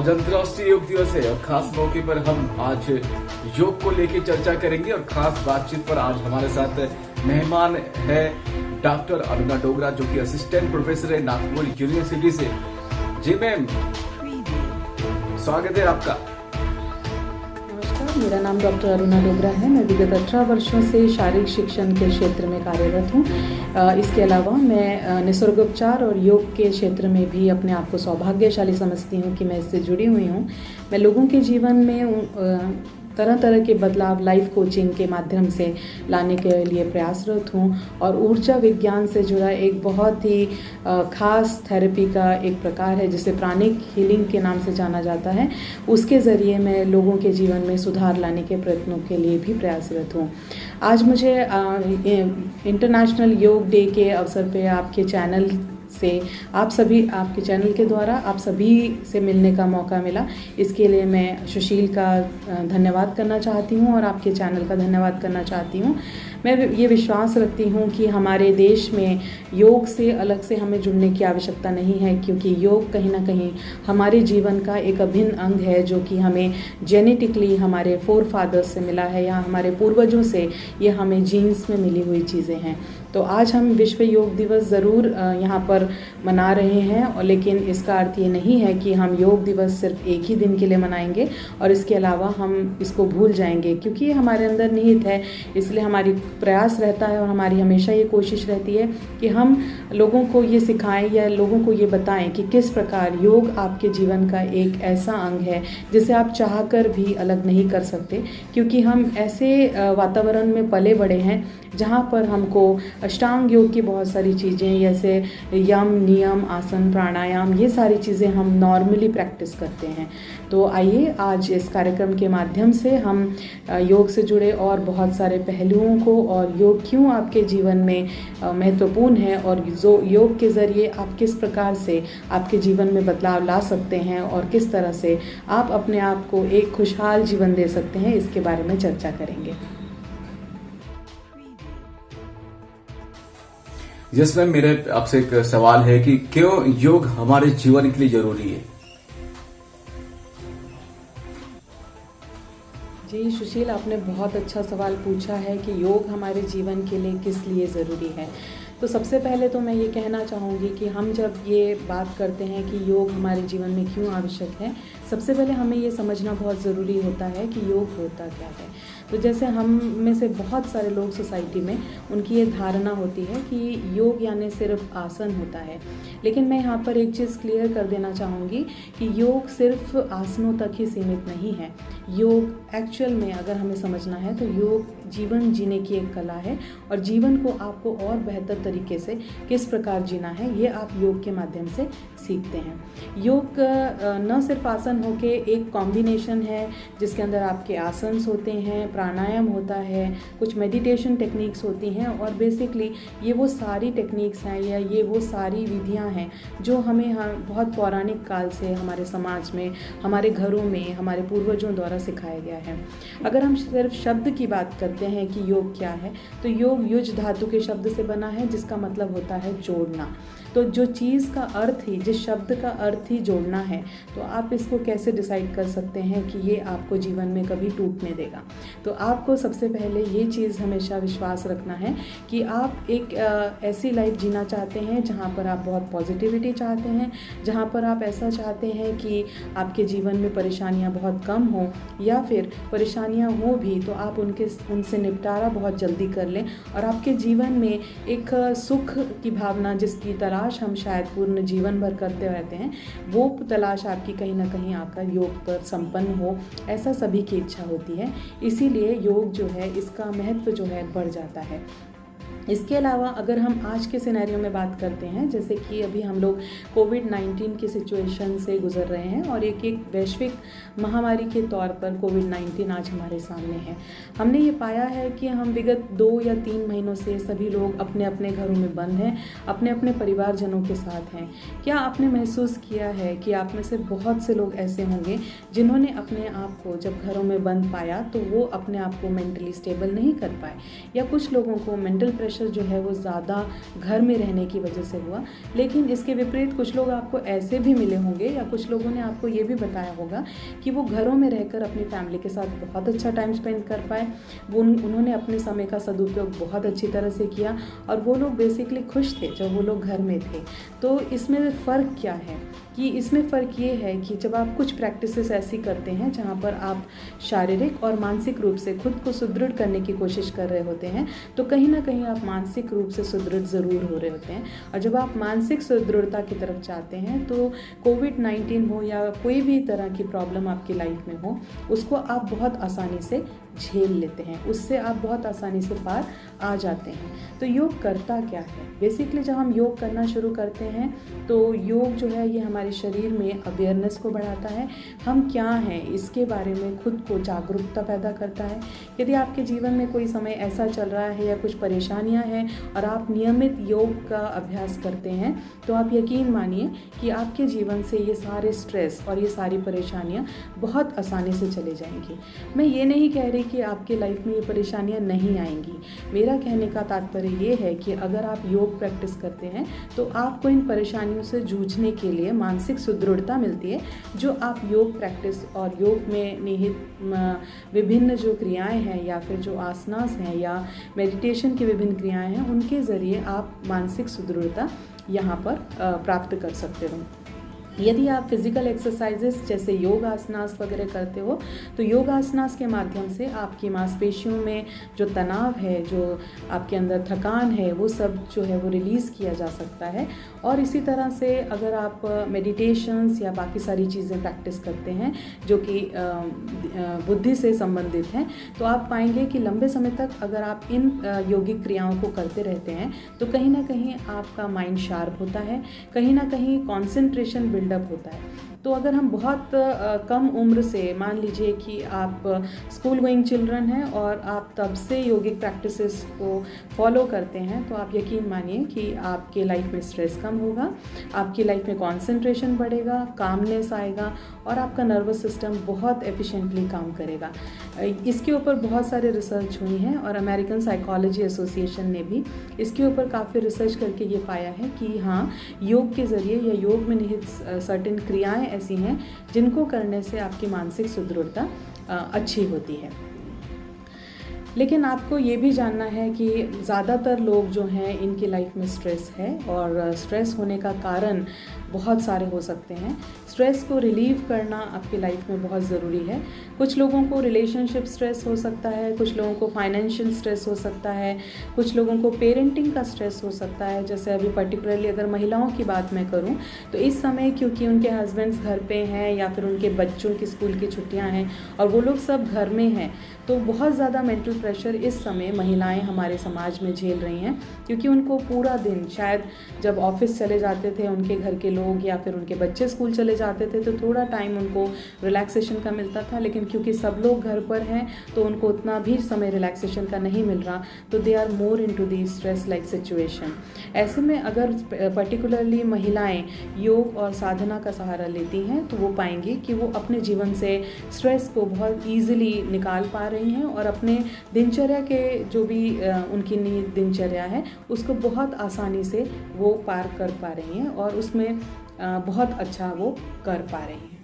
आज अंतर्राष्ट्रीय योग दिवस है और खास मौके पर हम आज योग को लेकर चर्चा करेंगे और खास बातचीत पर आज हमारे साथ मेहमान है डॉक्टर अरुणा डोगरा, जो कि असिस्टेंट प्रोफेसर है नागपुर यूनिवर्सिटी से। जी मैम, स्वागत है आपका। मेरा नाम डॉक्टर अरुणा डोगरा है। मैं विगत 18 वर्षों से शारीरिक शिक्षण के क्षेत्र में कार्यरत हूँ। इसके अलावा मैं निसर्गोपचार और योग के क्षेत्र में भी अपने आप को सौभाग्यशाली समझती हूँ कि मैं इससे जुड़ी हुई हूँ। मैं लोगों के जीवन में तरह तरह के बदलाव लाइफ कोचिंग के माध्यम से लाने के लिए प्रयासरत हूँ और ऊर्जा विज्ञान से जुड़ा एक बहुत ही खास थेरेपी का एक प्रकार है जिसे प्राणिक हीलिंग के नाम से जाना जाता है। उसके ज़रिए मैं लोगों के जीवन में सुधार लाने के प्रयत्नों के लिए भी प्रयासरत हूँ। आज मुझे इंटरनेशनल योग डे के अवसर पे आपके चैनल से आपके चैनल के द्वारा आप सभी से मिलने का मौका मिला। इसके लिए मैं सुशील का धन्यवाद करना चाहती हूँ और आपके चैनल का धन्यवाद करना चाहती हूँ। मैं ये विश्वास रखती हूँ कि हमारे देश में योग से अलग से हमें जुड़ने की आवश्यकता नहीं है, क्योंकि योग कहीं ना कहीं हमारे जीवन का एक अभिन्न अंग है जो कि हमें जेनेटिकली हमारे फोर फादर्स से मिला है या हमारे पूर्वजों से ये हमें जीन्स में मिली हुई चीज़ें हैं। तो आज हम विश्व योग दिवस ज़रूर यहाँ पर मना रहे हैं, और लेकिन इसका अर्थ ये नहीं है कि हम योग दिवस सिर्फ एक ही दिन के लिए मनाएंगे और इसके अलावा हम इसको भूल जाएंगे, क्योंकि ये हमारे अंदर निहित है। इसलिए हमारी प्रयास रहता है और हमारी हमेशा ये कोशिश रहती है कि हम लोगों को ये सिखाएं या लोगों को ये बताएं कि किस प्रकार योग आपके जीवन का एक ऐसा अंग है जिसे आप चाहकर भी अलग नहीं कर सकते, क्योंकि हम ऐसे वातावरण में पले बड़े हैं जहाँ पर हमको अष्टांग योग की बहुत सारी चीज़ें जैसे यम, नियम, आसन, प्राणायाम, ये सारी चीज़ें हम नॉर्मली प्रैक्टिस करते हैं। तो आइए आज इस कार्यक्रम के माध्यम से हम योग से जुड़े और बहुत सारे पहलुओं को और योग क्यों आपके जीवन में महत्वपूर्ण है और जो योग के ज़रिए आप किस प्रकार से आपके जीवन में बदलाव ला सकते हैं और किस तरह से आप अपने आप को एक खुशहाल जीवन दे सकते हैं, इसके बारे में चर्चा करेंगे। यस मैम, मेरे आपसे एक सवाल है कि क्यों योग हमारे जीवन के लिए जरूरी है? जी सुशील, आपने बहुत अच्छा सवाल पूछा है कि योग हमारे जीवन के लिए किस लिए ज़रूरी है। तो सबसे पहले तो मैं ये कहना चाहूँगी कि हम जब ये बात करते हैं कि योग हमारे जीवन में क्यों आवश्यक है, सबसे पहले हमें ये समझना बहुत ज़रूरी होता है कि योग होता क्या है। तो जैसे हम में से बहुत सारे लोग सोसाइटी में उनकी ये धारणा होती है कि योग यानी सिर्फ आसन होता है, लेकिन मैं यहाँ पर एक चीज़ क्लियर कर देना चाहूँगी कि योग सिर्फ आसनों तक ही सीमित नहीं है। योग एक्चुअल में अगर हमें समझना है तो योग जीवन जीने की एक कला है, और जीवन को आपको और बेहतर तरीके से किस प्रकार जीना है ये आप योग के माध्यम से सीखते हैं। योग न सिर्फ आसन होके एक कॉम्बिनेशन है जिसके अंदर आपके आसन्स होते हैं, प्राणायाम होता है, कुछ मेडिटेशन टेक्निक्स होती हैं, और बेसिकली ये वो सारी टेक्निक्स हैं या ये वो सारी विधियां हैं जो हमें बहुत पौराणिक काल से हमारे समाज में, हमारे घरों में, हमारे पूर्वजों द्वारा सिखाया गया है। अगर हम सिर्फ शब्द की बात करते हैं कि योग क्या है, तो योग युज धातु के शब्द से बना है जिसका मतलब होता है जोड़ना। तो जो चीज़ का अर्थ ही, जिस शब्द का अर्थ ही जोड़ना है, तो आप इसको कैसे डिसाइड कर सकते हैं कि ये आपको जीवन में कभी टूटने देगा। तो आपको सबसे पहले ये चीज़ हमेशा विश्वास रखना है कि आप एक ऐसी लाइफ जीना चाहते हैं जहाँ पर आप बहुत पॉजिटिविटी चाहते हैं, जहाँ पर आप ऐसा चाहते हैं कि आपके जीवन में परेशानियाँ बहुत कम हों, या फिर परेशानियाँ हो भी तो आप उनसे निपटारा बहुत जल्दी कर लें और आपके जीवन में एक सुख की भावना जिसकी तलाश हम शायद पूर्ण जीवन भर करते रहते हैं, वो तलाश आपकी कहीं ना कहीं आपका योग पर संपन्न हो, ऐसा सभी की इच्छा होती है। इसीलिए योग जो है इसका महत्व जो है बढ़ जाता है। इसके अलावा अगर हम आज के सिनेरियो में बात करते हैं, जैसे कि अभी हम लोग कोविड-19 की सिचुएशन से गुजर रहे हैं और एक वैश्विक महामारी के तौर पर कोविड-19 आज हमारे सामने है। हमने ये पाया है कि हम विगत 2 या 3 महीनों से सभी लोग अपने अपने घरों में बंद हैं, अपने अपने परिवारजनों के साथ हैं। क्या आपने महसूस किया है कि आप में से बहुत से लोग ऐसे होंगे जिन्होंने अपने आप को जब घरों में बंद पाया तो वो अपने आप को मेंटली स्टेबल नहीं कर पाए, या कुछ लोगों को मेंटल प्रेशर प्रेशर जो है वो ज़्यादा घर में रहने की वजह से हुआ। लेकिन इसके विपरीत कुछ लोग आपको ऐसे भी मिले होंगे या कुछ लोगों ने आपको ये भी बताया होगा कि वो घरों में रहकर अपनी फैमिली के साथ बहुत अच्छा टाइम स्पेंड कर पाए, उन्होंने अपने समय का सदुपयोग बहुत अच्छी तरह से किया और वो लोग बेसिकली खुश थे जब वो लोग घर में थे। तो इसमें फ़र्क क्या है कि इसमें फ़र्क ये है कि जब आप कुछ प्रैक्टिसेस ऐसी करते हैं जहाँ पर आप शारीरिक और मानसिक रूप से खुद को सुदृढ़ करने की कोशिश कर रहे होते हैं, तो कहीं ना कहीं आप मानसिक रूप से सुदृढ़ ज़रूर हो रहे होते हैं। और जब आप मानसिक सुदृढ़ता की तरफ जाते हैं तो कोविड-19 हो या कोई भी तरह की प्रॉब्लम आपकी लाइफ में हो, उसको आप बहुत आसानी से झेल लेते हैं, उससे आप बहुत आसानी से पार आ जाते हैं। तो योग करता क्या है? बेसिकली जब हम योग करना शुरू करते हैं तो योग जो है ये हमारे शरीर में अवेयरनेस को बढ़ाता है, हम क्या हैं इसके बारे में खुद को जागरूकता पैदा करता है। यदि आपके जीवन में कोई समय ऐसा चल रहा है या कुछ परेशानियां हैं और आप नियमित योग का अभ्यास करते हैं तो आप यकीन मानिए कि आपके जीवन से ये सारे स्ट्रेस और ये सारी परेशानियां बहुत आसानी से चले जाएंगी। मैं ये नहीं कह रही कि आपके लाइफ में ये परेशानियां नहीं आएंगी, मेरा कहने का तात्पर्य ये है कि अगर आप योग प्रैक्टिस करते हैं तो आपको इन परेशानियों से जूझने के लिए मानसिक सुदृढ़ता मिलती है, जो आप योग प्रैक्टिस और योग में निहित विभिन्न जो क्रियाएं हैं या फिर जो आसनास हैं या मेडिटेशन की विभिन्न क्रियाएं हैं उनके ज़रिए आप मानसिक सुदृढ़ता यहाँ पर प्राप्त कर सकते हो। यदि आप फिज़िकल एक्सरसाइजेस जैसे योग आसनास वगैरह करते हो तो योग आसनास के माध्यम से आपकी मांसपेशियों में जो तनाव है, जो आपके अंदर थकान है, वो सब जो है वो रिलीज़ किया जा सकता है। और इसी तरह से अगर आप मेडिटेशंस या बाकी सारी चीज़ें प्रैक्टिस करते हैं जो कि बुद्धि से संबंधित हैं, तो आप पाएंगे कि लंबे समय तक अगर आप इन योगिक क्रियाओं को करते रहते हैं तो कहीं ना कहीं आपका माइंड शार्प होता है, कहीं ना कहीं कॉन्सेंट्रेशन बिल्डअप होता है। तो अगर हम बहुत कम उम्र से, मान लीजिए कि आप स्कूल गोइंग चिल्ड्रन हैं और आप तब से योगिक प्रैक्टिसेस को फॉलो करते हैं, तो आप यकीन मानिए कि आपके लाइफ में स्ट्रेस कम होगा, आपकी लाइफ में कंसंट्रेशन बढ़ेगा, कामनेस आएगा और आपका नर्वस सिस्टम बहुत एफिशिएंटली काम करेगा। इसके ऊपर बहुत सारे रिसर्च हुई हैं और अमेरिकन साइकोलॉजी एसोसिएशन ने भी इसके ऊपर काफ़ी रिसर्च करके ये पाया है कि हाँ, योग के ज़रिए या योग में निहित सर्टेन क्रियाएं ऐसी हैं जिनको करने से आपकी मानसिक सुदृढ़ता अच्छी होती है। लेकिन आपको ये भी जानना है कि ज़्यादातर लोग जो हैं इनकी लाइफ में स्ट्रेस है और स्ट्रेस होने का कारण बहुत सारे हो सकते हैं। स्ट्रेस को रिलीव करना आपकी लाइफ में बहुत ज़रूरी है। कुछ लोगों को रिलेशनशिप स्ट्रेस हो सकता है, कुछ लोगों को फाइनेंशियल स्ट्रेस हो सकता है, कुछ लोगों को पेरेंटिंग का स्ट्रेस हो सकता है। जैसे अभी पर्टिकुलरली अगर महिलाओं की बात मैं करूं तो इस समय क्योंकि उनके हस्बैंड्स घर पे हैं या फिर उनके बच्चों की स्कूल की छुट्टियां हैं और वो लोग सब घर में हैं, तो बहुत ज़्यादा मेंटल प्रेशर इस समय महिलाएं हमारे समाज में झेल रही हैं, क्योंकि उनको पूरा दिन, शायद जब ऑफिस चले जाते थे उनके घर के लोग या फिर उनके बच्चे स्कूल चले जाते थे तो थोड़ा टाइम उनको रिलैक्सेशन का मिलता था, लेकिन क्योंकि सब लोग घर पर हैं तो उनको उतना भी समय रिलैक्सेशन का नहीं मिल रहा, तो they are more into the stress like situation. ऐसे में अगर पर्टिकुलरली महिलाएं योग और साधना का सहारा लेती हैं तो वो पाएंगी कि वो अपने जीवन से स्ट्रेस को बहुत ईजिली निकाल पा रही हैं और अपने दिनचर्या के जो भी उनकी दिनचर्या है उसको बहुत आसानी से वो पार कर पा रही हैं और उसमें बहुत अच्छा वो कर पा रही हैं।